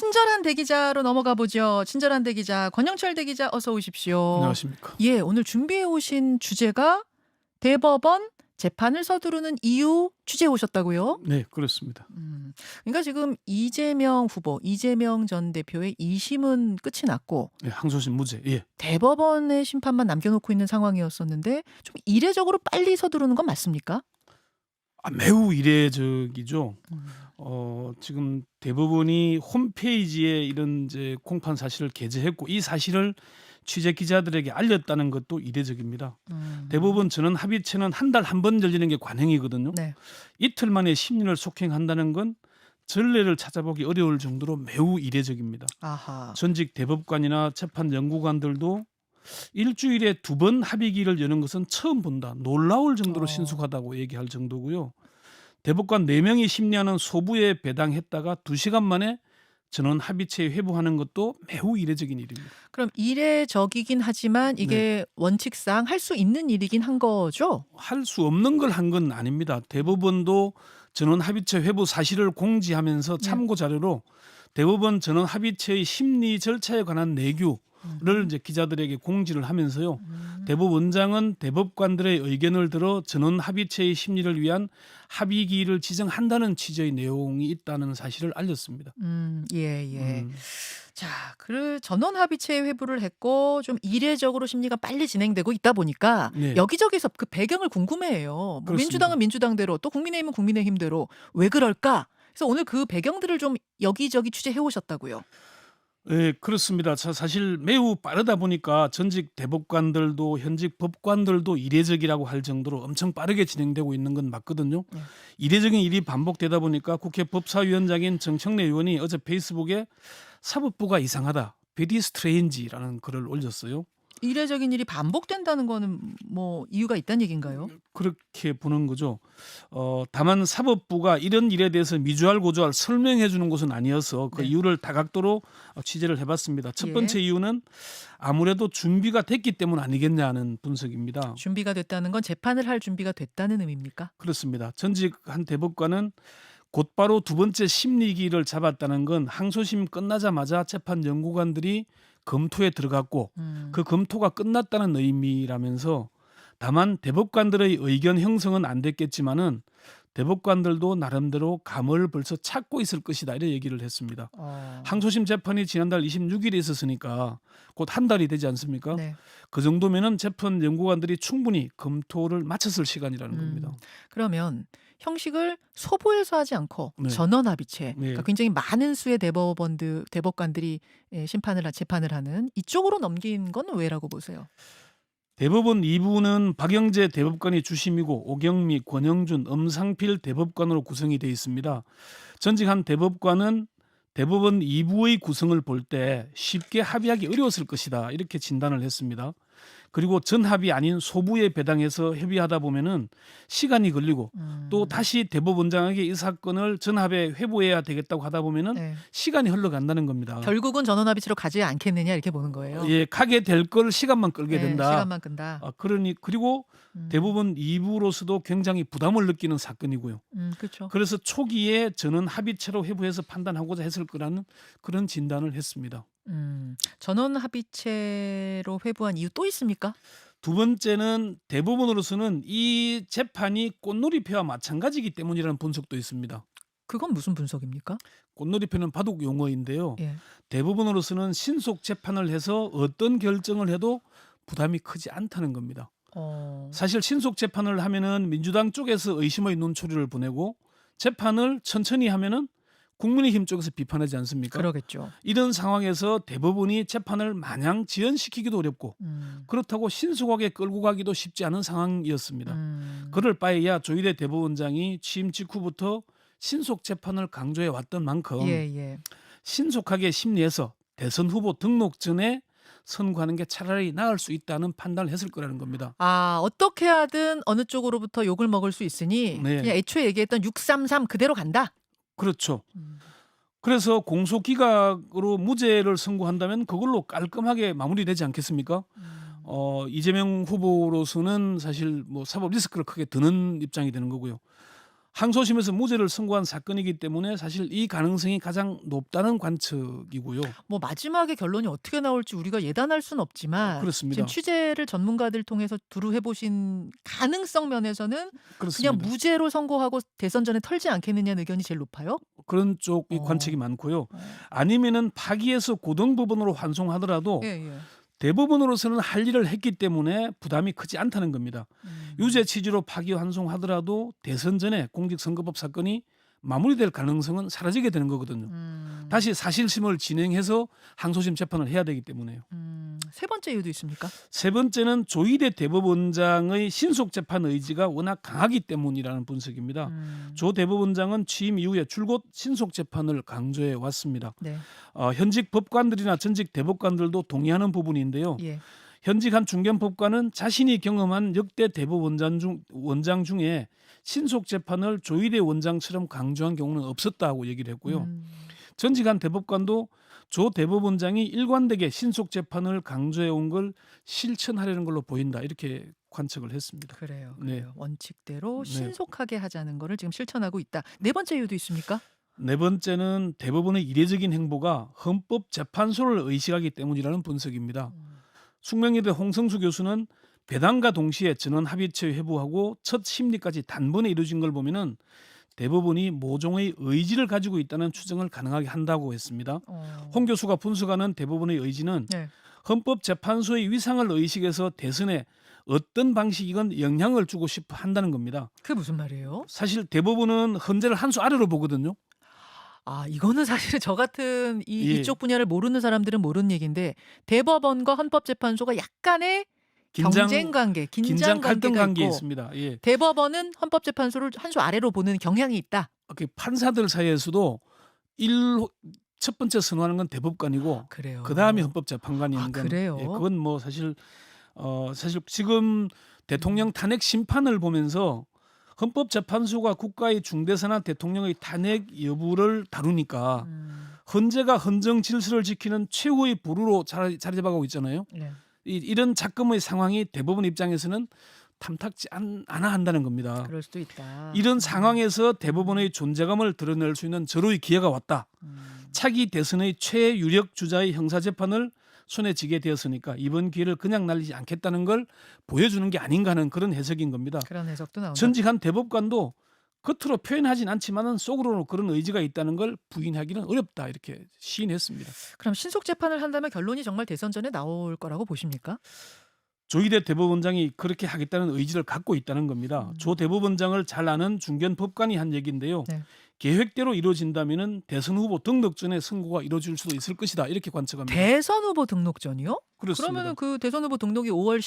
친절한 대기자로 넘어가 보죠. 친절한 대기자 권영철 대기자 어서 오십시오. 안녕하십니까. 예, 오늘 준비해 오신 주제가 대법원 재판을 서두르는 이유 취재해 오셨다고요? 네, 그렇습니다. 그러니까 지금 이재명 후보, 이재명 전 대표의 2심은 끝이 났고 예, 항소심 무죄. 예. 대법원의 심판만 남겨놓고 있는 상황이었었는데 좀 이례적으로 빨리 서두르는 건 맞습니까? 매우 이례적이죠. 음. 지금 대법원이 홈페이지에 이런 이제 공판 사실을 게재했고 이 사실을 취재 기자들에게 알렸다는 것도 이례적입니다. 대법원 전원 합의체는 한 달 한 번 열리는 게 관행이거든요. 네. 이틀 만에 심리를 속행한다는 건 전례를 찾아보기 어려울 정도로 매우 이례적입니다. 아하. 전직 대법관이나 재판 연구관들도 일주일에 2번 합의기를 여는 것은 처음 본다. 놀라울 정도로 어. 신속하다고 얘기할 정도고요. 대법관 4명이 심리하는 소부에 배당했다가 2시간 만에 전원 합의체에 회부하는 것도 매우 이례적인 일입니다. 그럼 이례적이긴 하지만 이게 원칙상 할 수 있는 일이긴 한 거죠? 할 수 없는 걸 한 건 아닙니다. 대법원도 전원 합의체 회부 사실을 공지하면서 참고 자료로 대법원 전원 합의체의 심리 절차에 관한 내규를 이제 기자들에게 공지를 하면서요. 대법원장은 대법관들의 의견을 들어 전원 합의체의 심리를 위한 합의기일을 지정한다는 취지의 내용이 있다는 사실을 알렸습니다. 예. 자, 그 전원 합의체 회부를 했고 좀 이례적으로 심리가 빨리 진행되고 있다 보니까 네. 여기저기서 그 배경을 궁금해해요. 뭐 그렇습니다. 민주당은 민주당대로 또 국민의힘은 국민의힘대로 왜 그럴까? 그래서 오늘 그 배경들을 좀 여기저기 취재해 오셨다고요. 네, 그렇습니다. 사실 매우 빠르다 보니까 전직 대법관들도 현직 법관들도 이례적이라고 할 정도로 엄청 빠르게 진행되고 있는 건 맞거든요. 네. 이례적인 일이 반복되다 보니까 국회 법사위원장인 정청래 의원이 어제 페이스북에 사법부가 이상하다, 베리 스트레인지라는 글을 올렸어요. 이례적인 일이 반복된다는 거는 뭐 이유가 있다는 얘기인가요? 그렇게 보는 거죠. 다만 사법부가 이런 일에 대해서 미주알 고주알 설명해 주는 것은 아니어서 그 네. 이유를 다각도로 취재를 해봤습니다. 첫 예. 번째 이유는 아무래도 준비가 됐기 때문 아니겠냐는 분석입니다. 준비가 됐다는 건 재판을 할 준비가 됐다는 의미입니까? 그렇습니다. 전직 한 대법관은 곧바로 2번째 심리기를 잡았다는 건 항소심 끝나자마자 재판 연구관들이 검토에 들어갔고 그 검토가 끝났다는 의미라면서 다만 대법관들의 의견 형성은 안 됐겠지만은 대법관들도 나름대로 감을 벌써 찾고 있을 것이다 이런 얘기를 했습니다. 항소심 재판이 지난달 26일에 있었으니까 곧 한 달이 되지 않습니까? 네. 그 정도면은 재판 연구관들이 충분히 검토를 마쳤을 시간이라는 겁니다. 그러면 형식을 소부에서 하지 않고 네. 전원 합의체, 네. 그러니까 굉장히 많은 수의 대법관들이 재판을 하는 이쪽으로 넘긴 건 왜라고 보세요? 대법원 2부는 박영재 대법관이 주심이고 오경미, 권영준, 엄상필 대법관으로 구성이 되어 있습니다. 전직 한 대법관은 대법원 2부의 구성을 볼 때 쉽게 합의하기 어려웠을 것이다 이렇게 진단을 했습니다. 그리고 전합이 아닌 소부에 배당해서 협의하다 보면은 시간이 걸리고 또 다시 대법원장에게 이 사건을 전합에 회부해야 되겠다고 하다 보면은 네. 시간이 흘러간다는 겁니다. 결국은 전원 합의체로 가지 않겠느냐 이렇게 보는 거예요. 예, 가게 될 걸 시간만 끌게 네, 된다. 시간만 끈다. 그리고 대부분 2부로서도 굉장히 부담을 느끼는 사건이고요. 그렇죠. 그래서 초기에 저는 합의체로 회부해서 판단하고자 했을 거라는 그런 진단을 했습니다. 전원 합의체로 회부한 이유 또 있습니까? 2번째는 대법원으로서는 이 재판이 꽃놀이패와 마찬가지이기 때문이라는 분석도 있습니다. 그건 무슨 분석입니까? 꽃놀이패는 바둑 용어인데요. 예. 대법원으로서는 신속 재판을 해서 어떤 결정을 해도 부담이 크지 않다는 겁니다. 사실 신속 재판을 하면은 민주당 쪽에서 의심의 눈초리를 보내고 재판을 천천히 하면은 국민의힘 쪽에서 비판하지 않습니까? 그러겠죠. 이런 상황에서 대법원이 재판을 마냥 지연시키기도 어렵고 그렇다고 신속하게 끌고 가기도 쉽지 않은 상황이었습니다. 그럴 바에야 조희대 대법원장이 취임 직후부터 신속 재판을 강조해 왔던 만큼 예. 신속하게 심리해서 대선 후보 등록 전에 선고하는 게 차라리 나을 수 있다는 판단을 했을 거라는 겁니다. 어떻게 하든 어느 쪽으로부터 욕을 먹을 수 있으니 네. 그냥 애초에 얘기했던 633 그대로 간다. 그렇죠. 그래서 공소기각으로 무죄를 선고한다면 그걸로 깔끔하게 마무리되지 않겠습니까? 이재명 후보로서는 사실 뭐 사법 리스크를 크게 드는 입장이 되는 거고요. 항소심에서 무죄를 선고한 사건이기 때문에 사실 이 가능성이 가장 높다는 관측이고요. 뭐 마지막에 결론이 어떻게 나올지 우리가 예단할 수는 없지만 그렇습니다. 지금 취재를 전문가들 통해서 두루 해보신 가능성 면에서는 그냥 그렇습니다. 무죄로 선고하고 대선 전에 털지 않겠느냐는 의견이 제일 높아요? 그런 쪽이 어. 관측이 많고요. 어. 아니면은 파기해서 고등법원으로 환송하더라도 예, 예. 대법원으로서는 할 일을 했기 때문에 부담이 크지 않다는 겁니다. 유죄 취지로 파기 환송하더라도 대선 전에 공직선거법 사건이 마무리될 가능성은 사라지게 되는 거거든요. 다시 사실심을 진행해서 항소심 재판을 해야 되기 때문에요. 세 번째 이유도 있습니까? 세 번째는 조희대 대법원장의 신속 재판 의지가 워낙 강하기 때문이라는 분석입니다. 조 대법원장은 취임 이후에 줄곧 신속 재판을 강조해 왔습니다. 네. 현직 법관들이나 전직 대법관들도 동의하는 부분인데요. 예. 현직 한 중견법관은 자신이 경험한 역대 대법원장 중에 신속 재판을 조희대 원장처럼 강조한 경우는 없었다고 얘기를 했고요. 전직 한 대법관도 조 대법원장이 일관되게 신속 재판을 강조해 온 걸 실천하려는 걸로 보인다 이렇게 관측을 했습니다. 그래요. 네. 그래요. 원칙대로 네. 신속하게 하자는 거를 지금 실천하고 있다. 네 번째 이유도 있습니까? 네 번째는 대법원의 이례적인 행보가 헌법재판소를 의식하기 때문이라는 분석입니다. 숙명여대 홍성수 교수는 배당과 동시에 전원 합의체 회부하고 첫 심리까지 단번에 이루어진 걸 보면은 대법원이 모종의 의지를 가지고 있다는 추정을 가능하게 한다고 했습니다. 홍 교수가 분석하는 대법원의 의지는 네. 헌법재판소의 위상을 의식해서 대선에 어떤 방식이건 영향을 주고 싶어 한다는 겁니다. 그게 무슨 말이에요? 사실 대법원은 헌재를 한 수 아래로 보거든요. 아, 이거는 사실은 저 같은 예. 이쪽 분야를 모르는 사람들은 모르는 얘기인데 대법원과 헌법재판소가 약간의 경쟁 관계, 긴장 갈등 관계가 관계에 있고 있습니다. 예. 대법원은 헌법재판소를 한 수 아래로 보는 경향이 있다. 판사들 사이에서도 첫 번째 선호하는 건 대법관이고 그래요. 그 다음이 헌법재판관인 건 그래요? 예, 그건 뭐 사실 지금 대통령 탄핵 심판을 보면서 헌법재판소가 국가의 중대사나 대통령의 탄핵 여부를 다루니까 헌재가 헌정 질서를 지키는 최후의 보루로 자리 잡아가고 있잖아요. 네. 이런 작금의 상황이 대법원 입장에서는 탐탁지 않아 한다는 겁니다. 그럴 수도 있다. 이런 상황에서 대법원의 존재감을 드러낼 수 있는 절호의 기회가 왔다. 차기 대선의 최유력 주자의 형사재판을 손에 쥐게 되었으니까 이번 기회를 그냥 날리지 않겠다는 걸 보여주는 게 아닌가 하는 그런 해석인 겁니다. 그런 해석도 나온다. 전직 한 대법관도 겉으로 표현하진 않지만은 속으로는 그런 의지가 있다는 걸 부인하기는 어렵다 이렇게 시인했습니다. 그럼 신속 재판을 한다면 결론이 정말 대선 전에 나올 거라고 보십니까? 조희대 대법원장이 그렇게 하겠다는 의지를 갖고 있다는 겁니다. 조 대법원장을 잘 아는 중견 법관이 한 얘기인데요. 네. 계획대로 이루어진다면은 대선 후보 등록 전에 선고가 이루어질 수도 있을 것이다 이렇게 관측합니다. 대선 후보 등록전이요? 그렇습니다. 그러면은 그 대선 후보 등록이 5월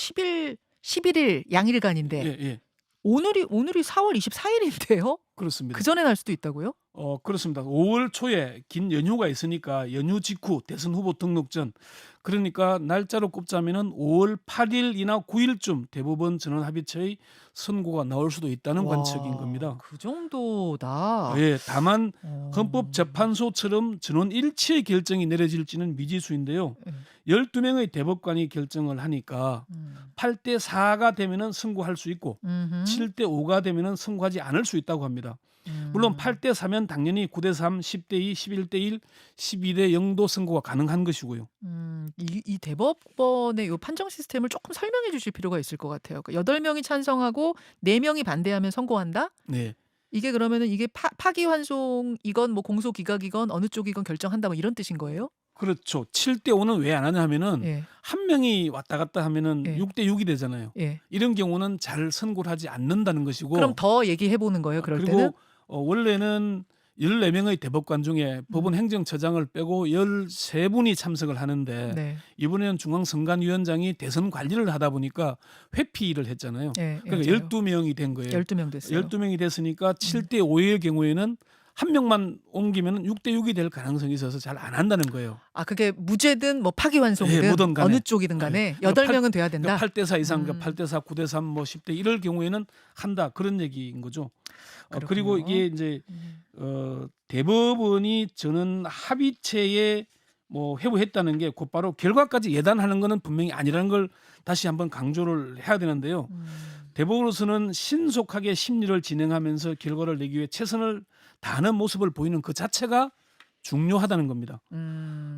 11일 양일간인데 예, 오늘이 4월 24일인데요? 그렇습니다. 그 전에 날 수도 있다고요? 그렇습니다. 5월 초에 긴 연휴가 있으니까 연휴 직후 대선 후보 등록 전 그러니까 날짜로 꼽자면은 5월 8일이나 9일쯤 대법원 전원 합의체의 선고가 나올 수도 있다는 와, 관측인 겁니다. 그 정도다. 예, 다만 어. 헌법재판소처럼 전원 일치의 결정이 내려질지는 미지수인데요. 12명의 대법관이 결정을 하니까 8대 4가 되면은 선고할 수 있고 7대 5가 되면은 선고하지 않을 수 있다고 합니다. 물론 8대 4면 당연히 9대 3, 10대 2, 11대 1, 12대 0도 선고가 가능한 것이고요. 이 대법원의 요 판정 시스템을 조금 설명해 주실 필요가 있을 것 같아요. 8명이 찬성하고 4명이 반대하면 선고한다? 네. 이게 그러면은 이게 파기환송이건 뭐 공소기각이건 어느 쪽이건 결정한다 뭐 이런 뜻인 거예요? 그렇죠. 7대 5는 왜 안 하냐 하면은 예. 한 명이 왔다 갔다 하면은 예. 6대 6이 되잖아요. 예. 이런 경우는 잘 선고를 하지 않는다는 것이고 그럼 더 얘기해 보는 거예요. 그럴 그리고 때는? 원래는 14명의 대법관 중에 법원 행정처장을 빼고 13분이 참석을 하는데 네. 이번에는 중앙선관위원장이 대선 관리를 하다 보니까 회피를 했잖아요. 예, 그러니까 맞아요. 12명이 된 거예요. 12명 됐어요. 12명이 됐으니까 7대 5의 경우에는 한 명만 옮기면 6대 6이 될 가능성이 있어서 잘 안 한다는 거예요. 아, 그게 무죄든 뭐 파기환송이든 예, 뭐든 간에. 어느 쪽이든 간에 8명은 돼야 된다. 8대 4 이상, 8대 4, 9대 3, 뭐 10대 이럴 경우에는 한다 그런 얘기인 거죠. 그리고 그렇군요. 이게 이제 대법원이 저는 합의체에 뭐 회부했다는 게 곧바로 결과까지 예단하는 것은 분명히 아니라는 걸 다시 한번 강조를 해야 되는데요. 대법원으로서는 신속하게 심리를 진행하면서 결과를 내기 위해 최선을 다하는 모습을 보이는 그 자체가 중요하다는 겁니다.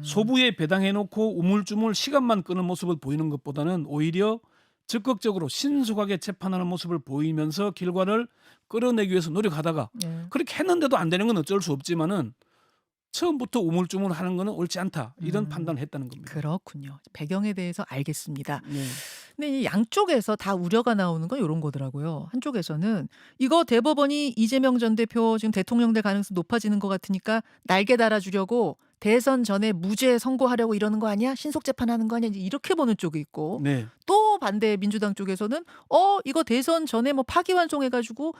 소부에 배당해놓고 우물쭈물 시간만 끄는 모습을 보이는 것보다는 오히려 적극적으로 신속하게 재판하는 모습을 보이면서 결과를 끌어내기 위해서 노력하다가 네. 그렇게 했는데도 안 되는 건 어쩔 수 없지만은 처음부터 우물쭈물 하는 거는 옳지 않다. 이런 판단을 했다는 겁니다. 그렇군요. 배경에 대해서 알겠습니다. 네. 근데 이 양쪽에서 다 우려가 나오는 건 이런 거더라고요. 한쪽에서는 이거 대법원이 이재명 전 대표 지금 대통령 될 가능성 높아지는 것 같으니까 날개 달아주려고 대선 전에 무죄 선고하려고 이러는 거 아니야? 신속 재판하는 거 아니야? 이제 이렇게 보는 쪽이 있고 네. 또 반대 민주당 쪽에서는 이거 대선 전에 뭐 파기환송해가지고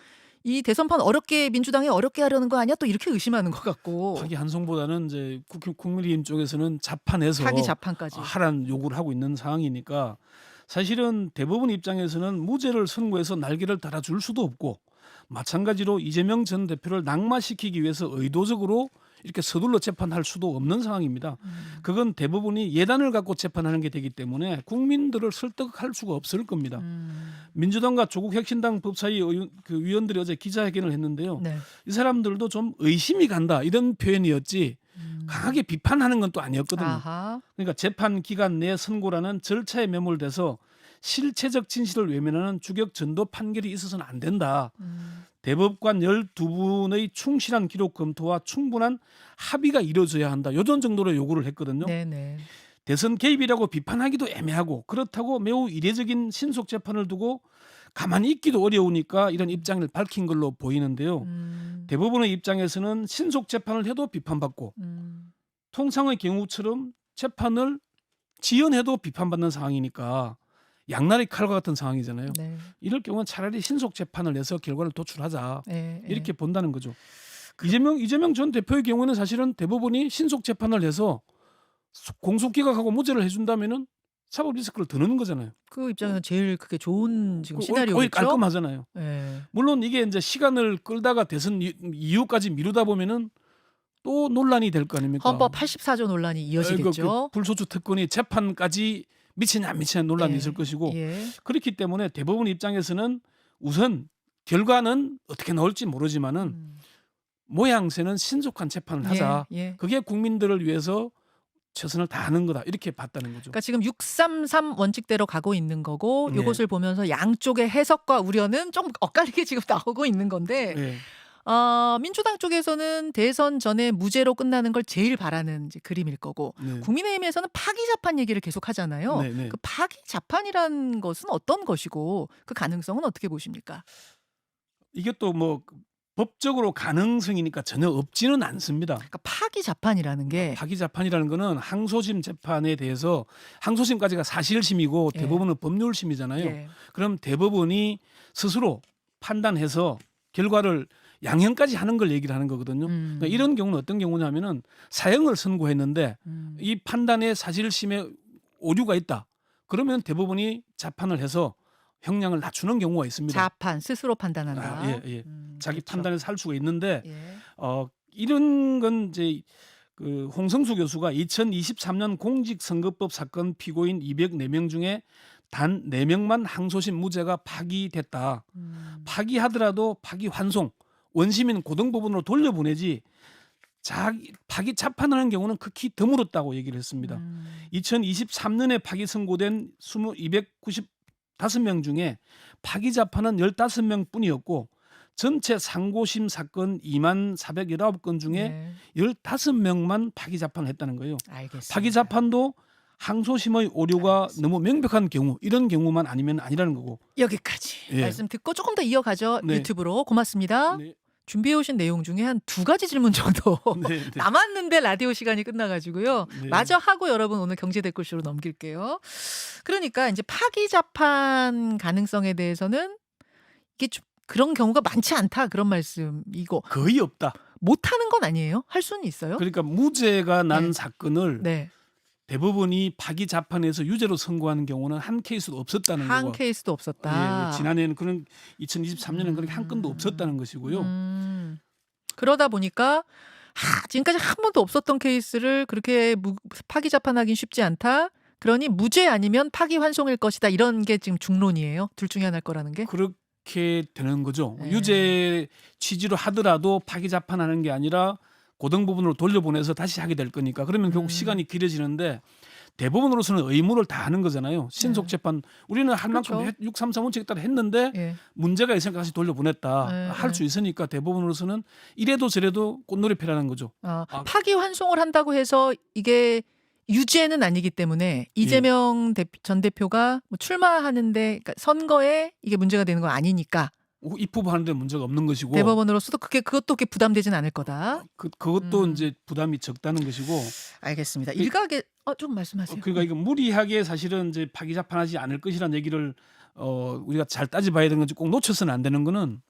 이 대선판 어렵게 민주당이 어렵게 하려는 거 아니야? 또 이렇게 의심하는 것 같고 파기환송보다는 이제 국민의힘 쪽에서는 자판해서 파기 자판까지. 하라는 요구를 하고 있는 상황이니까 사실은 대법원 입장에서는 무죄를 선고해서 날개를 달아줄 수도 없고 마찬가지로 이재명 전 대표를 낙마시키기 위해서 의도적으로 이렇게 서둘러 재판할 수도 없는 상황입니다. 그건 대법원이 예단을 갖고 재판하는 게 되기 때문에 국민들을 설득할 수가 없을 겁니다. 민주당과 조국혁신당 법사위 위원들이 어제 기자회견을 했는데요. 네. 이 사람들도 좀 의심이 간다 이런 표현이었지 강하게 비판하는 건 또 아니었거든요. 아하. 그러니까 재판 기간 내 선고라는 절차에 매몰돼서 실체적 진실을 외면하는 주격 전도 판결이 있어서는 안 된다. 대법관 12분의 충실한 기록 검토와 충분한 합의가 이루어져야 한다. 요런 정도로 요구를 했거든요. 네네. 대선 개입이라고 비판하기도 애매하고 그렇다고 매우 이례적인 신속 재판을 두고 가만히 있기도 어려우니까 이런 입장을 밝힌 걸로 보이는데요. 대법원의 입장에서는 신속 재판을 해도 비판받고 통상의 경우처럼 재판을 지연해도 비판받는 상황이니까 양날의 칼과 같은 상황이잖아요. 네. 이럴 경우는 차라리 신속 재판을 내서 결과를 도출하자 네. 이렇게 본다는 거죠. 이재명 전 대표의 경우는 사실은 대법원이 신속 재판을 해서 공소기각하고 무죄를 해준다면은 사법 리스크를 더 넣는 거잖아요. 그 입장에서 제일 그게 좋은 지금 거의 시나리오겠죠. 깔끔하잖아요. 네. 물론 이게 이제 시간을 끌다가 대선 이후까지 미루다 보면은 또 논란이 될 거 아닙니까? 헌법 84조 논란이 이어지겠죠. 불소추 특권이 재판까지 미치냐 안 미치냐 논란이 있을 것이고 예. 그렇기 때문에 대법원 입장에서는 우선 결과는 어떻게 나올지 모르지만은 모양새는 신속한 재판을 하자. 예. 그게 국민들을 위해서 최선을 다하는 거다. 이렇게 봤다는 거죠. 그러니까 지금 633 원칙대로 가고 있는 거고 네. 이것을 보면서 양쪽의 해석과 우려는 좀 엇갈리게 지금 나오고 있는 건데 네. 민주당 쪽에서는 대선 전에 무죄로 끝나는 걸 제일 바라는 이제 그림일 거고 네. 국민의힘에서는 파기 자판 얘기를 계속 하잖아요. 네, 네. 그 파기 자판이란 것은 어떤 것이고 그 가능성은 어떻게 보십니까? 이게 또 뭐 법적으로 가능성이니까 전혀 없지는 않습니다. 그러니까 파기 자판이라는 게 파기 재판이라는 거는 항소심 재판에 대해서 항소심까지가 사실심이고 예. 대법원은 법률심이잖아요. 예. 그럼 대법원이 스스로 판단해서 결과를 양형까지 하는 걸 얘기를 하는 거거든요. 그러니까 이런 경우는 어떤 경우냐면은 사형을 선고했는데 이 판단에 사실심에 오류가 있다. 그러면 대법원이 자판을 해서 형량을 낮추는 경우가 있습니다. 자판 스스로 판단한다. 예. 자기 그렇죠. 판단에서 할 수가 있는데 예. 이런 건 이제 그 홍성수 교수가 2023년 공직선거법 사건 피고인 204명 중에 단 4명만 항소심 무죄가 파기됐다. 파기하더라도 파기환송 원심인 고등법원으로 돌려보내지 파기 자판하는 경우는 극히 드물었다고 얘기를 했습니다. 2023년에 파기 선고된 295명 중에 파기 자판은 15명 뿐이었고 전체 상고심 사건 2419건 중에 네. 15명만 파기 자판을 했다는 거예요. 알겠습니다. 파기 자판도 항소심의 오류가 너무 명백한 경우 이런 경우만 아니면 아니라는 거고. 여기까지 예. 말씀 듣고 조금 더 이어가죠. 네. 유튜브로 고맙습니다. 네. 준비해 오신 내용 중에 한 2가지 질문 정도 네. 남았는데 라디오 시간이 끝나가지고요. 네. 마저 하고 여러분 오늘 경제 댓글쇼로 넘길게요. 그러니까 이제 파기 자판 가능성에 대해서는 이게 좀 그런 경우가 많지 않다 그런 말씀이고 거의 없다. 못하는 건 아니에요? 할 수는 있어요? 그러니까 무죄가 난 네. 사건을 네. 대법원이 파기 자판에서 유죄로 선고하는 경우는 한 케이스도 없었다는 한 거고. 케이스도 없었다. 예, 지난해에는 그런 2023년에는 그렇게 한 건도 없었다는 것이고요. 그러다 보니까 지금까지 한 번도 없었던 케이스를 그렇게 파기 자판하긴 쉽지 않다. 그러니 무죄 아니면 파기환송일 것이다. 이런 게 지금 중론이에요. 둘 중에 하나일 거라는 게. 그렇게 되는 거죠. 네. 유죄 취지로 하더라도 파기 재판하는 게 아니라 고등법원으로 돌려보내서 다시 하게 될 거니까 그러면 결국 시간이 길어지는데 대법원으로서는 의무를 다 하는 거잖아요. 신속 네. 재판 우리는 할 만큼 그렇죠. 633 원칙에 따라 했는데 예. 문제가 있으니까 다시 돌려보냈다. 네, 할 수 있으니까 대법원으로서는 이래도 저래도 꽃놀이패라는 거죠. 아. 파기환송을 한다고 해서 이게 유죄는 아니기 때문에 이재명 전 대표가 뭐 출마하는데 그러니까 선거에 이게 문제가 되는 건 아니니까 입후보하는데 문제가 없는 것이고 대법원으로서도 그것도 그렇게 부담되진 않을 거다. 그것도 이제 부담이 적다는 것이고 알겠습니다. 일각에 좀 말씀하세요. 그러니까 이거 무리하게 사실은 이제 파기 재판하지 않을 것이라는 얘기를 우리가 잘 따져봐야 되는 건지 꼭 놓쳐서는 안 되는 거는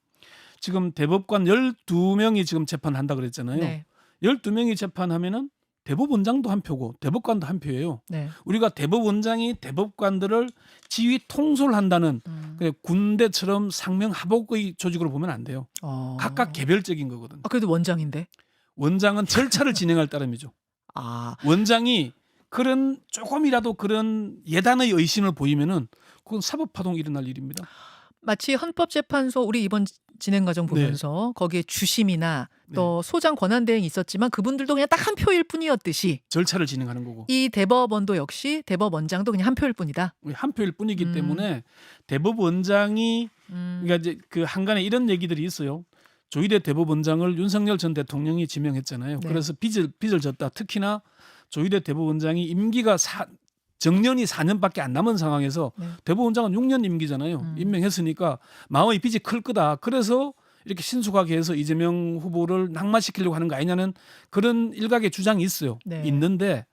지금 대법관 12명이 지금 재판한다 그랬잖아요. 네. 12명이 재판하면은 대법원장도 한 표고 대법관도 한 표예요. 네. 우리가 대법원장이 대법관들을 지휘 통솔한다는 군대처럼 상명하복의 조직으로 보면 안 돼요. 각각 개별적인 거거든요. 그래도 원장인데. 원장은 절차를 진행할 따름이죠. 원장이 그런 조금이라도 그런 예단의 의심을 보이면은 그건 사법파동이 일어날 일입니다. 마치 헌법재판소 우리 이번 진행 과정 보면서 거기에 주심이나 또 소장 권한대행이 있었지만 그분들도 그냥 딱 한 표일 뿐이었듯이 절차를 진행하는 거고 이 대법원도 역시 대법원장도 그냥 한 표일 뿐이다. 한 표일 뿐이기 때문에 대법원장이 그러니까 이제 그 한간에 이런 얘기들이 있어요. 조희대 대법원장을 윤석열 전 대통령이 지명했잖아요. 그래서 빚을 졌다. 특히나 조희대 대법원장이 임기가 정년이 4년밖에 안 남은 상황에서 대법원장은 6년 임기잖아요. 임명했으니까 마음의 빚이 클 거다. 그래서 이렇게 신속하게 해서 이재명 후보를 낙마시키려고 하는 거 아니냐는 그런 일각의 주장이 있어요. 있는데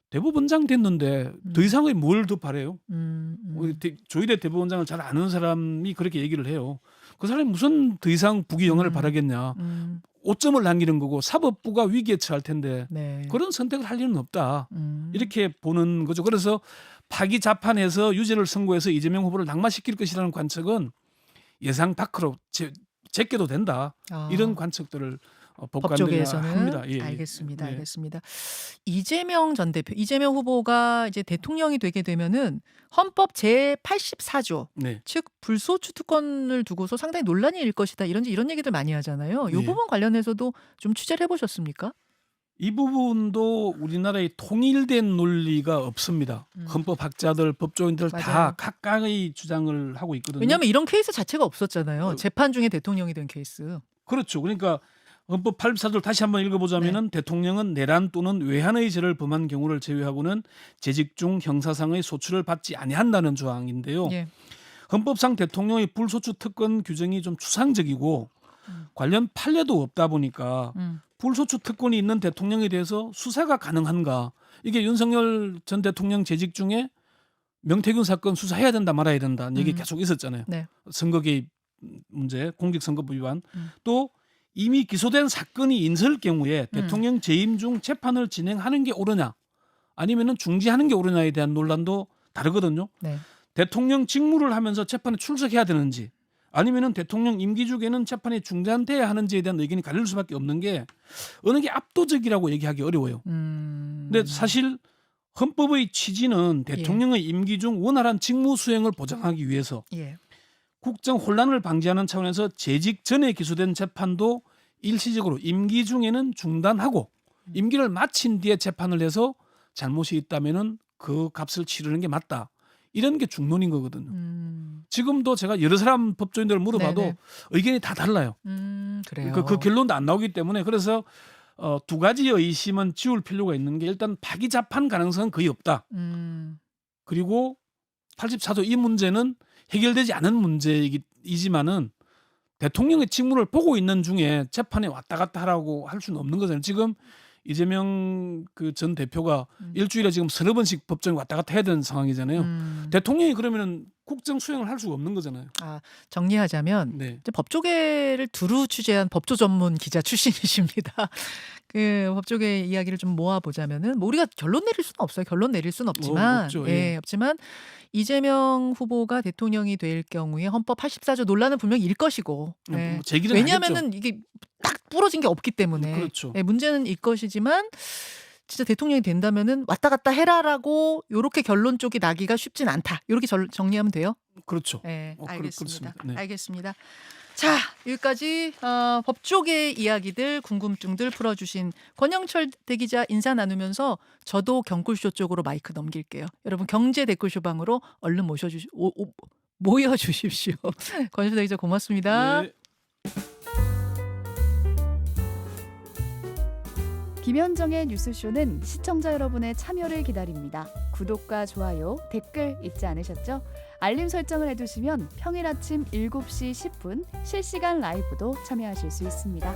대법원장 됐는데 더 이상의 뭘 더 바래요? 조희대 대법원장을 잘 아는 사람이 그렇게 얘기를 해요. 그 사람이 무슨 더 이상 부귀영화를 바라겠냐. 오점을 남기는 거고 사법부가 위기에 처할 텐데 그런 선택을 할 일은 없다. 이렇게 보는 거죠. 그래서 파기 재판에서 유죄를 선고해서 이재명 후보를 낙마시킬 것이라는 관측은 예상 밖으로 제껴도 된다. 이런 관측들을 법조계에서는 합니다. 알겠습니다. 알겠습니다. 이재명 전 대표, 이재명 후보가 이제 대통령이 되게 되면은 헌법 제 84조, 즉 불소추 특권을 두고서 상당히 논란이 일 것이다. 이런 얘기들 많이 하잖아요. 이 부분 관련해서도 좀 취재를 해보셨습니까? 이 부분도 우리나라의 통일된 논리가 없습니다. 헌법학자들, 법조인들 다 각각의 주장을 하고 있거든요. 왜냐하면 이런 케이스 자체가 없었잖아요. 재판 중에 대통령이 된 케이스. 그렇죠. 그러니까 헌법 84조를 다시 한번 읽어보자면은 대통령은 내란 또는 외환의 죄를 범한 경우를 제외하고는 재직 중 형사상의 소추를 받지 아니한다는 조항인데요. 헌법상 대통령의 불소추 특권 규정이 좀 추상적이고 관련 판례도 없다 보니까 불소추 특권이 있는 대통령에 대해서 수사가 가능한가? 이게 윤석열 전 대통령 재직 중에 명태균 사건 수사해야 된다 말아야 된다는 얘기 계속 있었잖아요. 선거 개입 문제, 공직선거법 위반. 또 이미 기소된 사건이 있을 경우에 대통령 재임 중 재판을 진행하는 게 옳으냐 아니면은 중지하는 게 옳으냐에 대한 논란도 다르거든요. 대통령 직무를 하면서 재판에 출석해야 되는지 아니면은 대통령 임기 중에는 재판이 중단돼야 하는지에 대한 의견이 갈릴 수밖에 없는 게 어느 게 압도적이라고 얘기하기 어려워요. 근데 사실 헌법의 취지는 대통령의 임기 중 원활한 직무 수행을 보장하기 위해서 국정 혼란을 방지하는 차원에서 재직 전에 기소된 재판도 일시적으로 임기 중에는 중단하고 임기를 마친 뒤에 재판을 해서 잘못이 있다면은 그 값을 치르는 게 맞다. 이런 게 중론인 거거든요. 지금도 제가 여러 사람 법조인들을 물어봐도 의견이 다 달라요. 그래요. 그 결론도 안 나오기 때문에 그래서 두 가지 의심은 지울 필요가 있는 게 일단 파기 재판 가능성은 거의 없다. 그리고 84조 이 문제는 해결되지 않은 문제이지만은 대통령의 직무를 보고 있는 중에 재판에 왔다 갔다 하라고 할 수는 없는 거잖아요. 지금 이재명 그 전 대표가 일주일에 지금 서너 번씩 법정에 왔다 갔다 해야 되는 상황이잖아요. 대통령이 그러면은 국정 수행을 할 수가 없는 거잖아요. 정리하자면 이제 법조계를 두루 취재한 법조 전문 기자 출신이십니다. 그 법조계 이야기를 좀 모아보자면은 뭐 우리가 결론 내릴 수는 없어요. 결론 내릴 수는 없지만, 없지만 이재명 후보가 대통령이 될 경우에 헌법 84조 논란은 분명히 일 것이고, 왜냐하면은 이게 딱 부러진 게 없기 때문에 문제는 일 것이지만 진짜 대통령이 된다면은 왔다 갔다 해라라고 요렇게 결론 쪽이 나기가 쉽진 않다. 요렇게 정리하면 돼요? 그렇죠. 네, 알겠습니다. 그렇습니다. 네. 알겠습니다. 자, 여기까지 법조계 이야기들, 궁금증들 풀어주신 권영철 대기자 인사 나누면서 저도 경꿀쇼 쪽으로 마이크 넘길게요. 여러분 경제 댓글쇼 방으로 얼른 모여주십시오. 권영철 대기자 고맙습니다. 네. 김현정의 뉴스쇼는 시청자 여러분의 참여를 기다립니다. 구독과 좋아요, 댓글 잊지 않으셨죠? 알림 설정을 해두시면 평일 아침 7시 10분 실시간 라이브도 참여하실 수 있습니다.